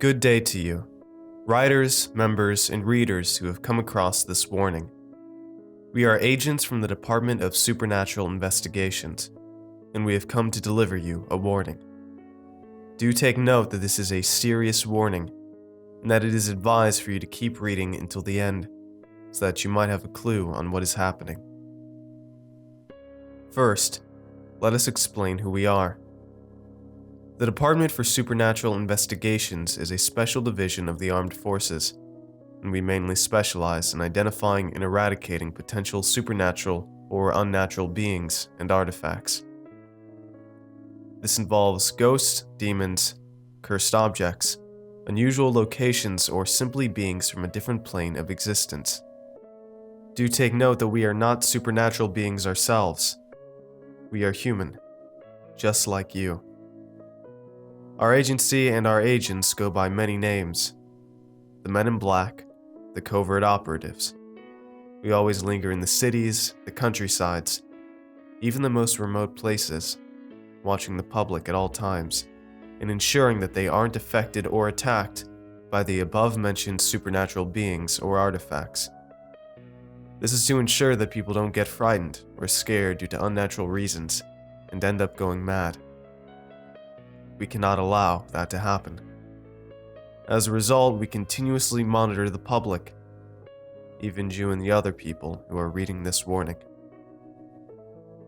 Good day to you, writers, members, and readers who have come across this warning. We are agents from the Department of Supernatural Investigations, and we have come to deliver you a warning. Do take note that this is a serious warning, and that it is advised for you to keep reading until the end, so that you might have a clue on what is happening. First, let us explain who we are. The Department for Supernatural Investigations is a special division of the Armed Forces, and we mainly specialize in identifying and eradicating potential supernatural or unnatural beings and artifacts. This involves ghosts, demons, cursed objects, unusual locations, or simply beings from a different plane of existence. Do take note that we are not supernatural beings ourselves. We are human, just like you. Our agency and our agents go by many names. The Men in Black, the Covert Operatives. We always linger in the cities, the countrysides, even the most remote places, watching the public at all times, and ensuring that they aren't affected or attacked by the above-mentioned supernatural beings or artifacts. This is to ensure that people don't get frightened or scared due to unnatural reasons and end up going mad. We cannot allow that to happen. As a result, we continuously monitor the public, even you and the other people who are reading this warning.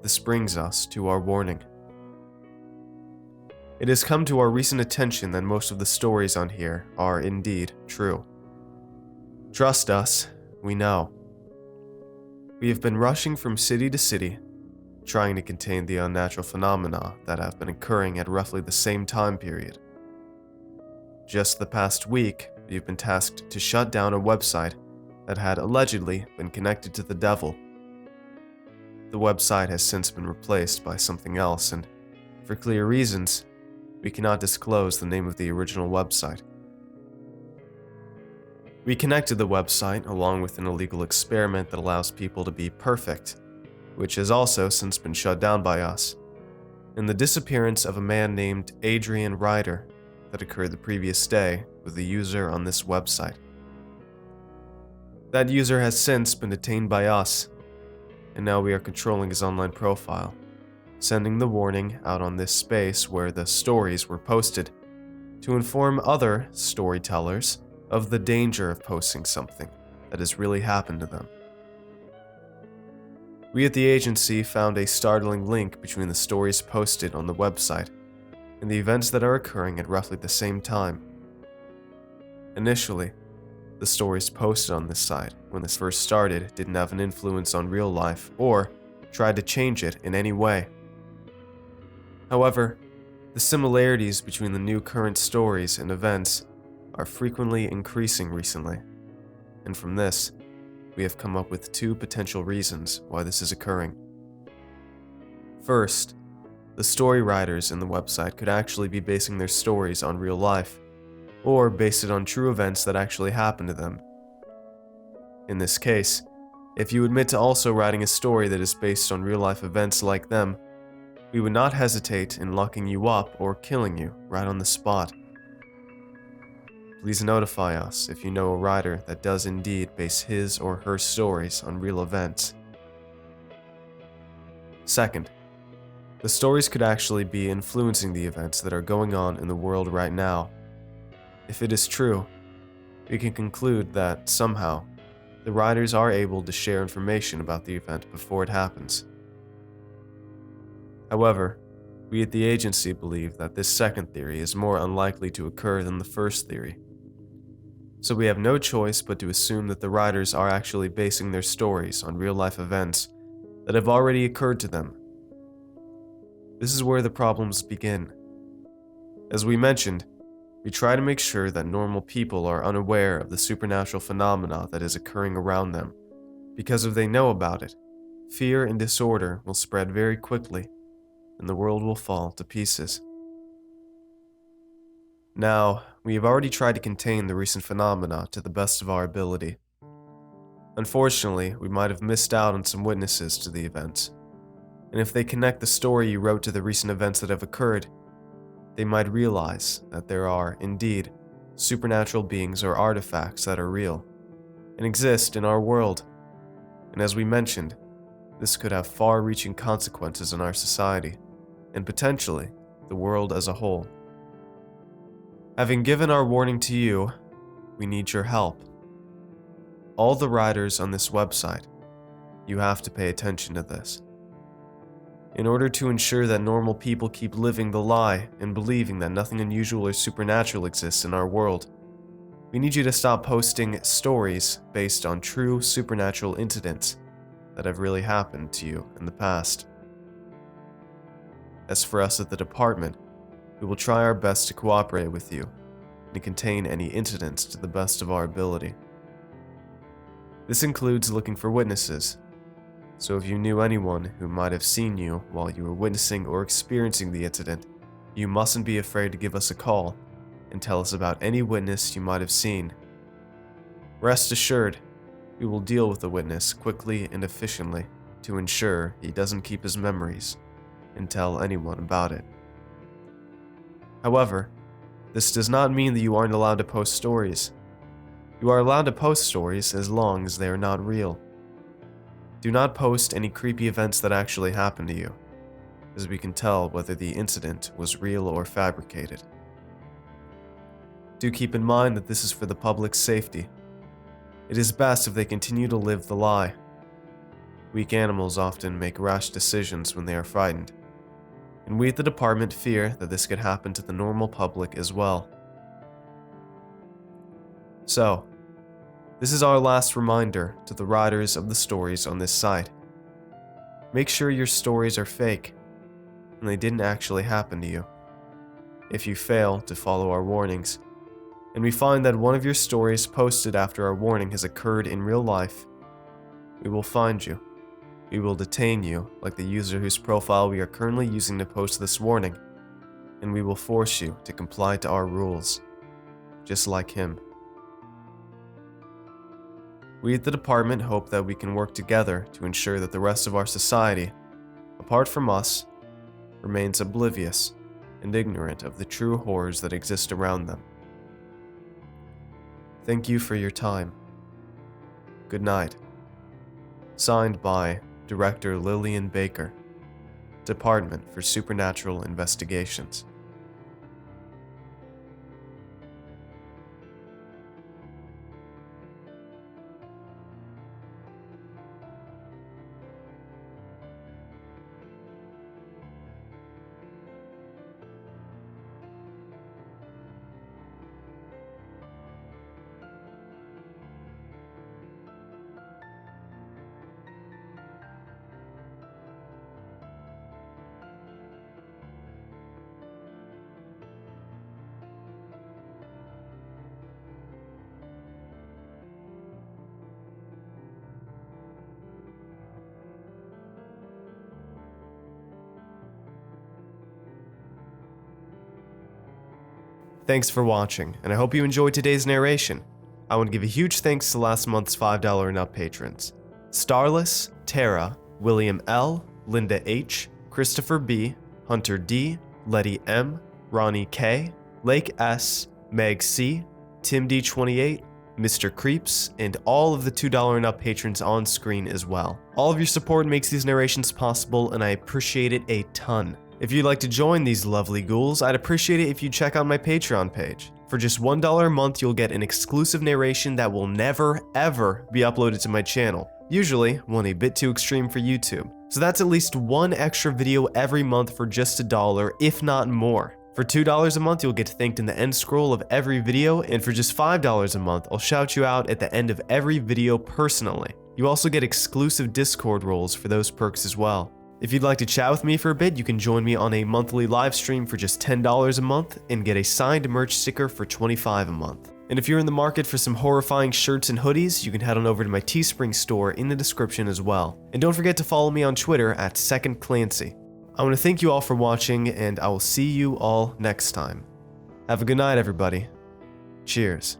This brings us to our warning. It has come to our recent attention that most of the stories on here are indeed true. Trust us, we know. We have been rushing from city to city, trying to contain the unnatural phenomena that have been occurring at roughly the same time period. Just the past week, we've been tasked to shut down a website that had allegedly been connected to the devil. The website has since been replaced by something else, and for clear reasons, we cannot disclose the name of the original website. We connected the website along with an illegal experiment that allows people to be perfect, which has also since been shut down by us, and the disappearance of a man named Adrian Ryder that occurred the previous day with a user on this website. That user has since been detained by us, and now we are controlling his online profile, sending the warning out on this space where the stories were posted to inform other storytellers of the danger of posting something that has really happened to them. We at the agency found a startling link between the stories posted on the website and the events that are occurring at roughly the same time. Initially, the stories posted on this site when this first started didn't have an influence on real life or tried to change it in any way. However, the similarities between the new current stories and events are frequently increasing recently, and from this, we have come up with two potential reasons why this is occurring. First, the story writers in the website could actually be basing their stories on real life, or base it on true events that actually happened to them. In this case, if you admit to also writing a story that is based on real life events like them, we would not hesitate in locking you up or killing you right on the spot. Please notify us if you know a writer that does indeed base his or her stories on real events. Second, the stories could actually be influencing the events that are going on in the world right now. If it is true, we can conclude that somehow, the writers are able to share information about the event before it happens. However, we at the agency believe that this second theory is more unlikely to occur than the first theory. So we have no choice but to assume that the writers are actually basing their stories on real-life events that have already occurred to them. This is where the problems begin. As we mentioned, we try to make sure that normal people are unaware of the supernatural phenomena that is occurring around them, because if they know about it, fear and disorder will spread very quickly, and the world will fall to pieces. Now, we have already tried to contain the recent phenomena to the best of our ability. Unfortunately, we might have missed out on some witnesses to the events, and if they connect the story you wrote to the recent events that have occurred, they might realize that there are, indeed, supernatural beings or artifacts that are real and exist in our world. And as we mentioned, this could have far-reaching consequences in our society, and potentially the world as a whole. Having given our warning to you, we need your help. All the writers on this website, you have to pay attention to this. In order to ensure that normal people keep living the lie and believing that nothing unusual or supernatural exists in our world, we need you to stop posting stories based on true supernatural incidents that have really happened to you in the past. As for us at the department, we will try our best to cooperate with you and contain any incidents to the best of our ability. This includes looking for witnesses, so if you knew anyone who might have seen you while you were witnessing or experiencing the incident, you mustn't be afraid to give us a call and tell us about any witness you might have seen. Rest assured, we will deal with the witness quickly and efficiently to ensure he doesn't keep his memories and tell anyone about it. However, this does not mean that you aren't allowed to post stories. You are allowed to post stories as long as they are not real. Do not post any creepy events that actually happened to you, as we can tell whether the incident was real or fabricated. Do keep in mind that this is for the public's safety. It is best if they continue to live the lie. Weak animals often make rash decisions when they are frightened, and we at the department fear that this could happen to the normal public as well. So, this is our last reminder to the writers of the stories on this site. Make sure your stories are fake, and they didn't actually happen to you. If you fail to follow our warnings, and we find that one of your stories posted after our warning has occurred in real life, we will find you. We will detain you, like the user whose profile we are currently using to post this warning, and we will force you to comply to our rules, just like him. We at the department hope that we can work together to ensure that the rest of our society, apart from us, remains oblivious and ignorant of the true horrors that exist around them. Thank you for your time. Good night. Signed by Director Lillian Baker, Department for Supernatural Investigations. Thanks for watching, and I hope you enjoyed today's narration. I want to give a huge thanks to last month's $5 and up patrons: Starless, Tara, William L, Linda H, Christopher B, Hunter D, Letty M, Ronnie K, Lake S, Meg C, Tim D28, Mr. Creeps, and all of the $2 and up patrons on screen as well. All of your support makes these narrations possible, and I appreciate it a ton. If you'd like to join these lovely ghouls, I'd appreciate it if you check out my Patreon page. For just $1 a month, you'll get an exclusive narration that will never, ever be uploaded to my channel. Usually, one a bit too extreme for YouTube. So that's at least one extra video every month for just $1, if not more. For $2 a month, you'll get thanked in the end scroll of every video, and for just $5 a month, I'll shout you out at the end of every video personally. You also get exclusive Discord roles for those perks as well. If you'd like to chat with me for a bit, you can join me on a monthly live stream for just $10 a month and get a signed merch sticker for $25 a month. And if you're in the market for some horrifying shirts and hoodies, you can head on over to my Teespring store in the description as well. And don't forget to follow me on Twitter at @SecondClancy. I want to thank you all for watching, and I will see you all next time. Have a good night, everybody. Cheers.